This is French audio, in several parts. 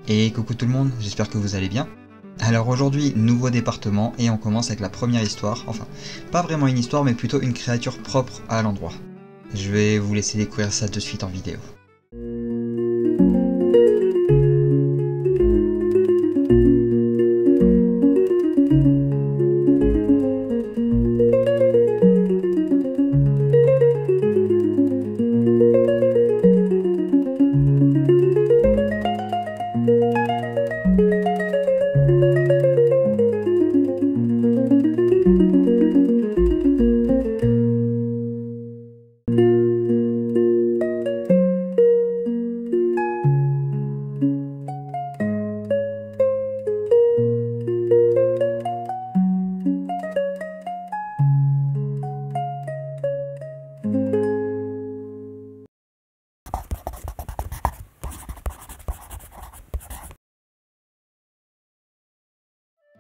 Et coucou tout le monde, j'espère que vous allez bien. Alors aujourd'hui, nouveau département et on commence avec la première histoire, enfin, pas vraiment une histoire mais plutôt une créature propre à l'endroit. Je vais vous laisser découvrir ça de suite en vidéo.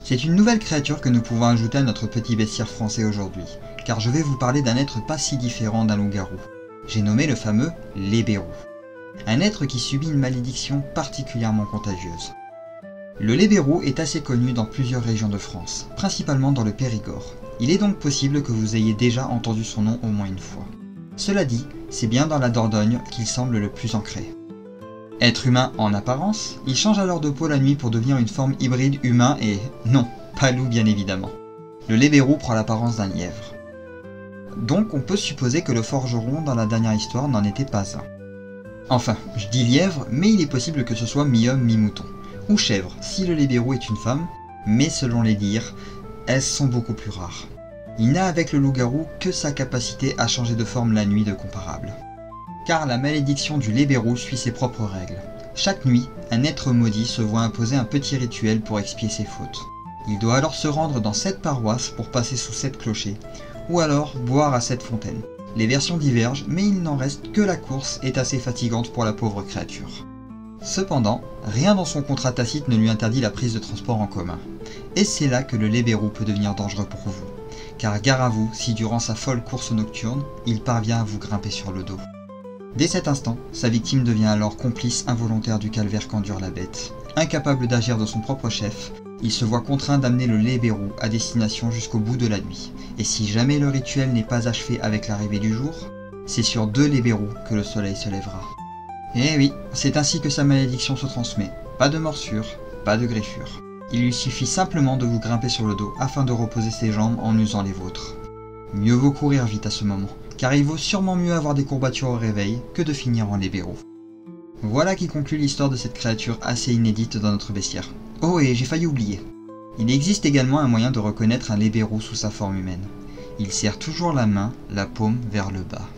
C'est une nouvelle créature que nous pouvons ajouter à notre petit bestiaire français aujourd'hui, car je vais vous parler d'un être pas si différent d'un loup-garou. J'ai nommé le fameux lébérou. Un être qui subit une malédiction particulièrement contagieuse. Le lébérou est assez connu dans plusieurs régions de France, principalement dans le Périgord. Il est donc possible que vous ayez déjà entendu son nom au moins une fois. Cela dit, c'est bien dans la Dordogne qu'il semble le plus ancré. Être humain en apparence, il change alors de peau la nuit pour devenir une forme hybride humain et non, pas loup bien évidemment. Le lébérou prend l'apparence d'un lièvre. Donc on peut supposer que le forgeron dans la dernière histoire n'en était pas un. Enfin, je dis lièvre, mais il est possible que ce soit mi-homme, mi-mouton. Ou chèvre, si le lébérou est une femme, mais selon les dires, elles sont beaucoup plus rares. Il n'a avec le loup-garou que sa capacité à changer de forme la nuit de comparable. Car la malédiction du lébérou suit ses propres règles. Chaque nuit, un être maudit se voit imposer un petit rituel pour expier ses fautes. Il doit alors se rendre dans 7 paroisses pour passer sous 7 clochers, ou alors boire à 7 fontaines. Les versions divergent, mais il n'en reste que la course est assez fatigante pour la pauvre créature. Cependant, rien dans son contrat tacite ne lui interdit la prise de transport en commun. Et c'est là que le lébérou peut devenir dangereux pour vous. Car gare à vous si durant sa folle course nocturne, il parvient à vous grimper sur le dos. Dès cet instant, sa victime devient alors complice involontaire du calvaire qu'endure la bête. Incapable d'agir de son propre chef, il se voit contraint d'amener le lébérou à destination jusqu'au bout de la nuit. Et si jamais le rituel n'est pas achevé avec l'arrivée du jour, c'est sur 2 lébérous que le soleil se lèvera. Et oui, c'est ainsi que sa malédiction se transmet. Pas de morsure, pas de griffure. Il lui suffit simplement de vous grimper sur le dos afin de reposer ses jambes en usant les vôtres. Mieux vaut courir vite à ce moment, car il vaut sûrement mieux avoir des courbatures au réveil que de finir en lébérou. Voilà qui conclut l'histoire de cette créature assez inédite dans notre bestiaire. Oh et j'ai failli oublier. Il existe également un moyen de reconnaître un lébérou sous sa forme humaine. Il serre toujours la main, la paume vers le bas.